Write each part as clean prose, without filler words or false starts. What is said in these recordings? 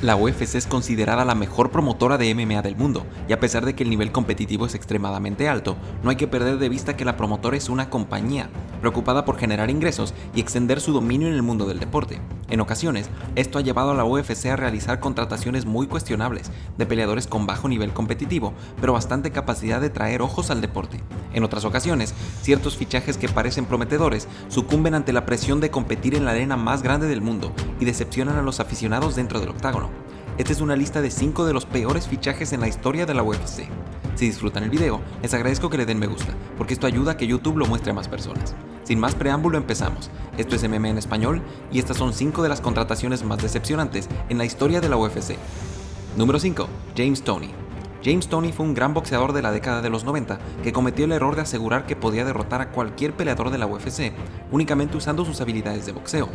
La UFC es considerada la mejor promotora de MMA del mundo, y a pesar de que el nivel competitivo es extremadamente alto, no hay que perder de vista que la promotora es una compañía, preocupada por generar ingresos y extender su dominio en el mundo del deporte. En ocasiones, esto ha llevado a la UFC a realizar contrataciones muy cuestionables, de peleadores con bajo nivel competitivo, pero bastante capacidad de traer ojos al deporte. En otras ocasiones, ciertos fichajes que parecen prometedores sucumben ante la presión de competir en la arena más grande del mundo y decepcionan a los aficionados dentro del octágono. Esta es una lista de 5 de los peores fichajes en la historia de la UFC. Si disfrutan el video, les agradezco que le den me gusta, porque esto ayuda a que YouTube lo muestre a más personas. Sin más preámbulo, empezamos. Esto es MMA en español y estas son 5 de las contrataciones más decepcionantes en la historia de la UFC. Número 5. James Toney. James Toney fue un gran boxeador de la década de los 90 que cometió el error de asegurar que podía derrotar a cualquier peleador de la UFC únicamente usando sus habilidades de boxeo.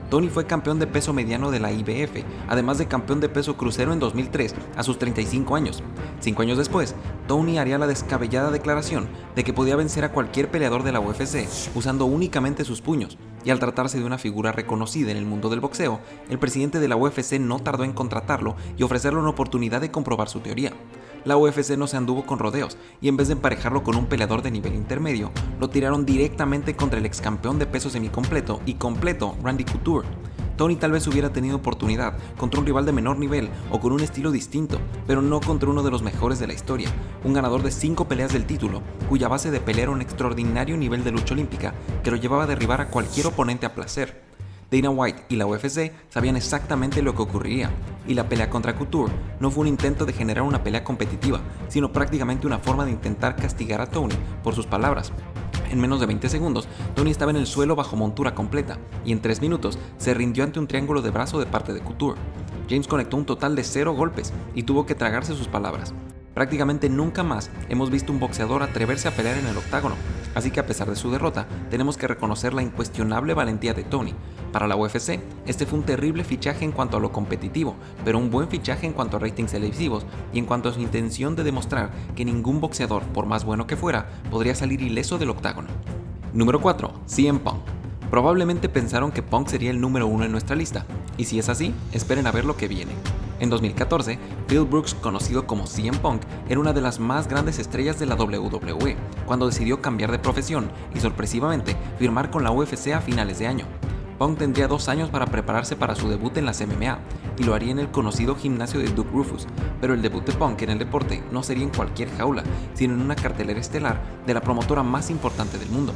Toney fue campeón de peso mediano de la IBF, además de campeón de peso crucero en 2003, a sus 35 años. 5 años después, Toney haría la descabellada declaración de que podía vencer a cualquier peleador de la UFC usando únicamente sus puños, y al tratarse de una figura reconocida en el mundo del boxeo, el presidente de la UFC no tardó en contratarlo y ofrecerle una oportunidad de comprobar su teoría. La UFC no se anduvo con rodeos y en vez de emparejarlo con un peleador de nivel intermedio, lo tiraron directamente contra el ex campeón de peso semicompleto y completo Randy Couture. Toney tal vez hubiera tenido oportunidad contra un rival de menor nivel o con un estilo distinto, pero no contra uno de los mejores de la historia, un ganador de 5 peleas del título, cuya base de pelea era un extraordinario nivel de lucha olímpica que lo llevaba a derribar a cualquier oponente a placer. Dana White y la UFC sabían exactamente lo que ocurriría, y la pelea contra Couture no fue un intento de generar una pelea competitiva, sino prácticamente una forma de intentar castigar a Toney por sus palabras. En menos de 20 segundos, Toney estaba en el suelo bajo montura completa, y en 3 minutos se rindió ante un triángulo de brazo de parte de Couture. James conectó un total de 0 golpes y tuvo que tragarse sus palabras. Prácticamente nunca más hemos visto un boxeador atreverse a pelear en el octágono, así que a pesar de su derrota, tenemos que reconocer la incuestionable valentía de Toney. Para la UFC, este fue un terrible fichaje en cuanto a lo competitivo, pero un buen fichaje en cuanto a ratings televisivos y en cuanto a su intención de demostrar que ningún boxeador, por más bueno que fuera, podría salir ileso del octágono. Número 4. CM Punk. Probablemente pensaron que Punk sería el número 1 en nuestra lista, y si es así, esperen a ver lo que viene. En 2014, Phil Brooks, conocido como CM Punk, era una de las más grandes estrellas de la WWE, cuando decidió cambiar de profesión y sorpresivamente firmar con la UFC a finales de año. Punk tendría 2 años para prepararse para su debut en las MMA, y lo haría en el conocido gimnasio de Duke Roufus, pero el debut de Punk en el deporte no sería en cualquier jaula, sino en una cartelera estelar de la promotora más importante del mundo.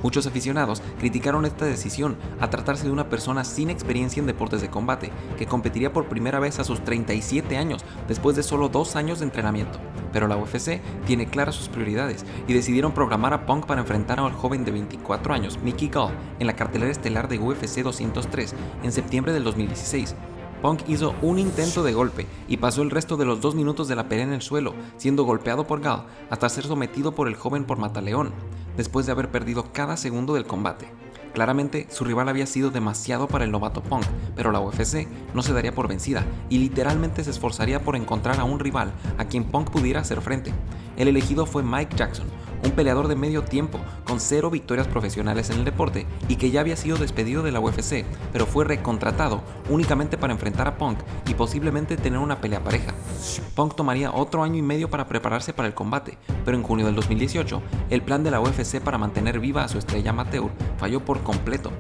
Muchos aficionados criticaron esta decisión a tratarse de una persona sin experiencia en deportes de combate, que competiría por primera vez a sus 37 años después de solo 2 años de entrenamiento. Pero la UFC tiene claras sus prioridades y decidieron programar a Punk para enfrentar al joven de 24 años, Mickey Gall, en la cartelera estelar de UFC 203 en septiembre del 2016. Punk hizo un intento de golpe y pasó el resto de los 2 minutos de la pelea en el suelo, siendo golpeado por Gall hasta ser sometido por el joven por mataleón, después de haber perdido cada segundo del combate. Claramente, su rival había sido demasiado para el novato Punk, pero la UFC no se daría por vencida y literalmente se esforzaría por encontrar a un rival a quien Punk pudiera hacer frente. El elegido fue Mike Jackson, un peleador de medio tiempo con 0 victorias profesionales en el deporte y que ya había sido despedido de la UFC, pero fue recontratado únicamente para enfrentar a Punk y posiblemente tener una pelea pareja. Punk tomaría otro año y medio para prepararse para el combate, pero en junio del 2018, el plan de la UFC para mantener viva a su estrella amateur falló por completo.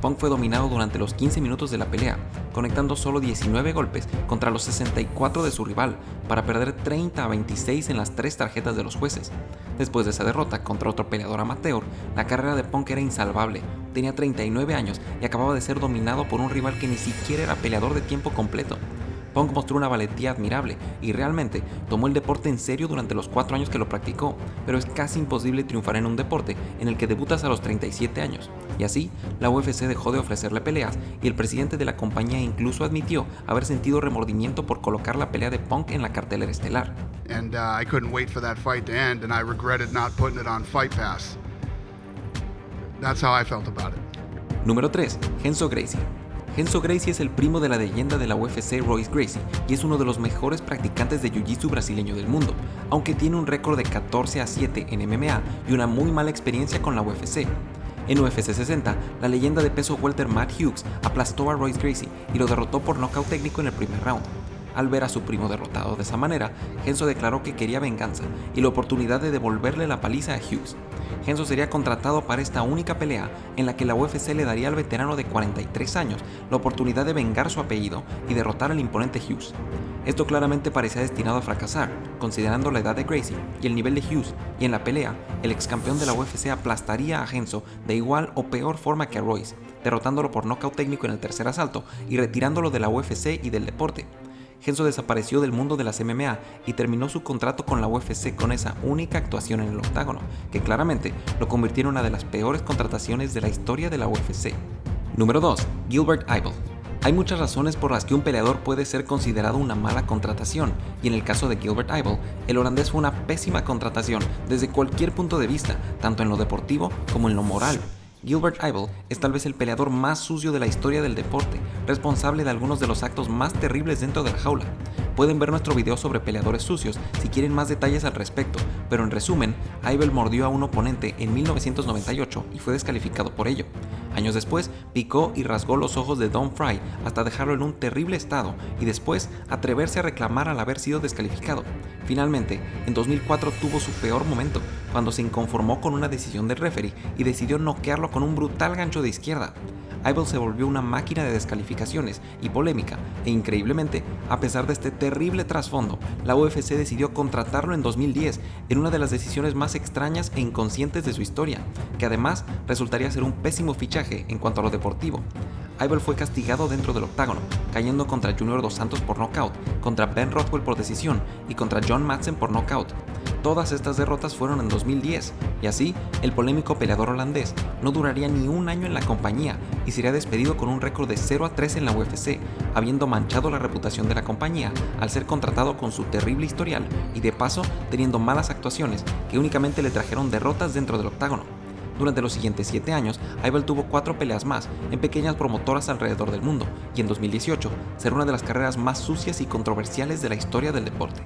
Punk fue dominado durante los 15 minutos de la pelea, conectando solo 19 golpes contra los 64 de su rival, para perder 30-26 en las 3 tarjetas de los jueces. Después de esa derrota contra otro peleador amateur, la carrera de Punk era insalvable. Tenía 39 años y acababa de ser dominado por un rival que ni siquiera era peleador de tiempo completo. Punk mostró una valentía admirable y realmente tomó el deporte en serio durante los 4 años que lo practicó, pero es casi imposible triunfar en un deporte en el que debutas a los 37 años. Y así, la UFC dejó de ofrecerle peleas y el presidente de la compañía incluso admitió haber sentido remordimiento por colocar la pelea de Punk en la cartelera estelar. And I couldn't wait for that fight to end, and I regretted not putting it on Fight Pass. That's how I felt about it. Número 3. Renzo Gracie. Renzo Gracie es el primo de la leyenda de la UFC Royce Gracie y es uno de los mejores practicantes de jiu-jitsu brasileño del mundo, aunque tiene un récord de 14-7 en MMA y una muy mala experiencia con la UFC. En UFC 60, la leyenda de peso welter Matt Hughes aplastó a Royce Gracie y lo derrotó por nocaut técnico en el primer round. Al ver a su primo derrotado de esa manera, Renzo declaró que quería venganza y la oportunidad de devolverle la paliza a Hughes. Renzo sería contratado para esta única pelea en la que la UFC le daría al veterano de 43 años la oportunidad de vengar su apellido y derrotar al imponente Hughes. Esto claramente parecía destinado a fracasar, considerando la edad de Gracie y el nivel de Hughes, y en la pelea, el ex campeón de la UFC aplastaría a Renzo de igual o peor forma que a Royce, derrotándolo por nocaut técnico en el tercer asalto y retirándolo de la UFC y del deporte. Renzo desapareció del mundo de las MMA y terminó su contrato con la UFC con esa única actuación en el octágono, que claramente lo convirtió en una de las peores contrataciones de la historia de la UFC. Número 2. Gilbert Yvel. Hay muchas razones por las que un peleador puede ser considerado una mala contratación, y en el caso de Gilbert Yvel, el holandés fue una pésima contratación desde cualquier punto de vista, tanto en lo deportivo como en lo moral. Gilbert Yvel es tal vez el peleador más sucio de la historia del deporte, responsable de algunos de los actos más terribles dentro de la jaula. Pueden ver nuestro video sobre peleadores sucios si quieren más detalles al respecto, pero en resumen, Yvel mordió a un oponente en 1998 y fue descalificado por ello. Años después, picó y rasgó los ojos de Don Fry hasta dejarlo en un terrible estado y después atreverse a reclamar al haber sido descalificado. Finalmente, en 2004 tuvo su peor momento, cuando se inconformó con una decisión del referee y decidió noquearlo con un brutal gancho de izquierda. Yvel se volvió una máquina de descalificaciones y polémica, e increíblemente, a pesar de este terrible trasfondo, la UFC decidió contratarlo en 2010 en una de las decisiones más extrañas e inconscientes de su historia, que además resultaría ser un pésimo fichaje en cuanto a lo deportivo. Yvel fue castigado dentro del octágono, cayendo contra Junior Dos Santos por nocaut, contra Ben Rothwell por decisión y contra John Madsen por nocaut. Todas estas derrotas fueron en 2010, y así, el polémico peleador holandés no duraría ni un año en la compañía y sería despedido con un récord de 0-3 en la UFC, habiendo manchado la reputación de la compañía al ser contratado con su terrible historial y de paso teniendo malas actuaciones que únicamente le trajeron derrotas dentro del octágono. Durante los siguientes 7 años, Yvel tuvo 4 peleas más en pequeñas promotoras alrededor del mundo, y en 2018 será una de las carreras más sucias y controversiales de la historia del deporte.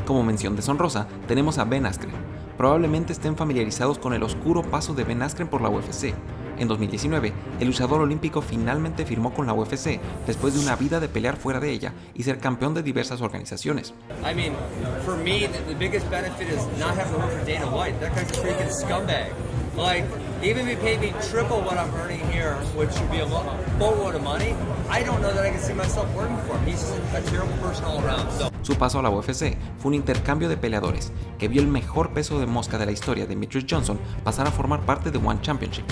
Como mención deshonrosa, tenemos a Ben Askren. Probablemente estén familiarizados con el oscuro paso de Ben Askren por la UFC. En 2019, el luchador olímpico finalmente firmó con la UFC después de una vida de pelear fuera de ella y ser campeón de diversas organizaciones. I mean, for me, the biggest benefit is not having to work for Dana White. That guy's a freaking scumbag. Like, even if he paid me triple what I'm earning here, which would be a boatload of money, I don't know that I can see myself working for him. He's just a terrible person all around. So. Su paso a la UFC fue un intercambio de peleadores que vio el mejor peso de mosca de la historia, Demetrious Johnson, pasar a formar parte de One Championship.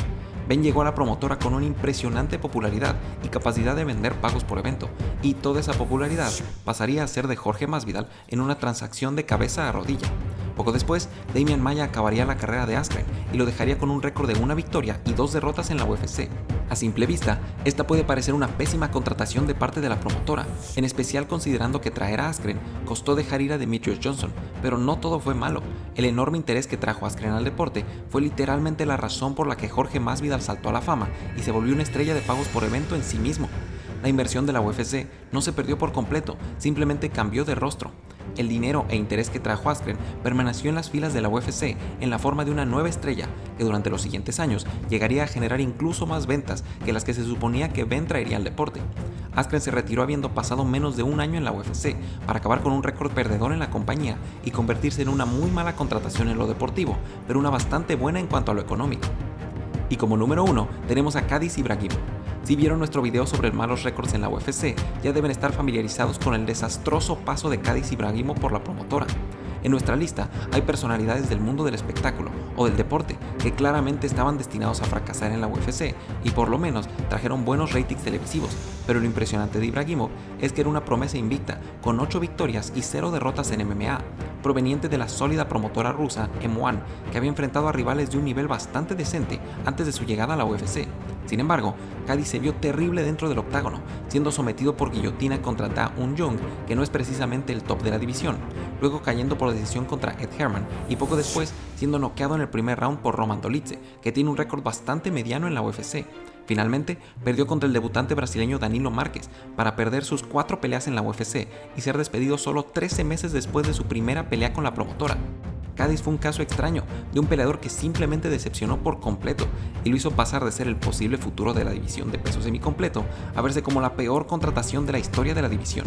Ben llegó a la promotora con una impresionante popularidad y capacidad de vender pagos por evento, y toda esa popularidad pasaría a ser de Jorge Masvidal en una transacción de cabeza a rodilla. Poco después, Demian Maia acabaría la carrera de Askren y lo dejaría con un récord de 1 victoria y 2 derrotas en la UFC. A simple vista, esta puede parecer una pésima contratación de parte de la promotora, en especial considerando que traer a Askren costó dejar ir a Demetrious Johnson, pero no todo fue malo. El enorme interés que trajo Askren al deporte fue literalmente la razón por la que Jorge Masvidal saltó a la fama y se volvió una estrella de pagos por evento en sí mismo. La inversión de la UFC no se perdió por completo, simplemente cambió de rostro. El dinero e interés que trajo Askren permaneció en las filas de la UFC en la forma de una nueva estrella que durante los siguientes años llegaría a generar incluso más ventas que las que se suponía que Ben traería al deporte. Askren se retiró habiendo pasado menos de un año en la UFC para acabar con un récord perdedor en la compañía y convertirse en una muy mala contratación en lo deportivo, pero una bastante buena en cuanto a lo económico. Y como número 1 tenemos a Khadis Ibragimov. Si vieron nuestro video sobre malos récords en la UFC, ya deben estar familiarizados con el desastroso paso de Khadis Ibragimov por la promotora. En nuestra lista hay personalidades del mundo del espectáculo o del deporte que claramente estaban destinados a fracasar en la UFC y por lo menos trajeron buenos ratings televisivos, pero lo impresionante de Ibragimov es que era una promesa invicta con 8 victorias y 0 derrotas en MMA, proveniente de la sólida promotora rusa M1, que había enfrentado a rivales de un nivel bastante decente antes de su llegada a la UFC. Sin embargo, Khadis se vio terrible dentro del octágono, siendo sometido por guillotina contra Da Un Jung, que no es precisamente el top de la división, luego cayendo por decisión contra Ed Herman y poco después siendo noqueado en el primer round por Roman Dolidze, que tiene un récord bastante mediano en la UFC. Finalmente, perdió contra el debutante brasileño Danilo Márquez para perder sus 4 peleas en la UFC y ser despedido solo 13 meses después de su primera pelea con la promotora. Cádiz fue un caso extraño de un peleador que simplemente decepcionó por completo y lo hizo pasar de ser el posible futuro de la división de peso semicompleto a verse como la peor contratación de la historia de la división.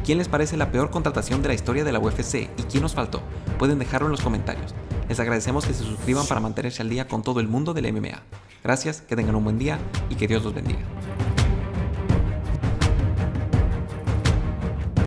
¿Quién les parece la peor contratación de la historia de la UFC y quién nos faltó? Pueden dejarlo en los comentarios. Les agradecemos que se suscriban para mantenerse al día con todo el mundo del MMA. Gracias, que tengan un buen día y que Dios los bendiga.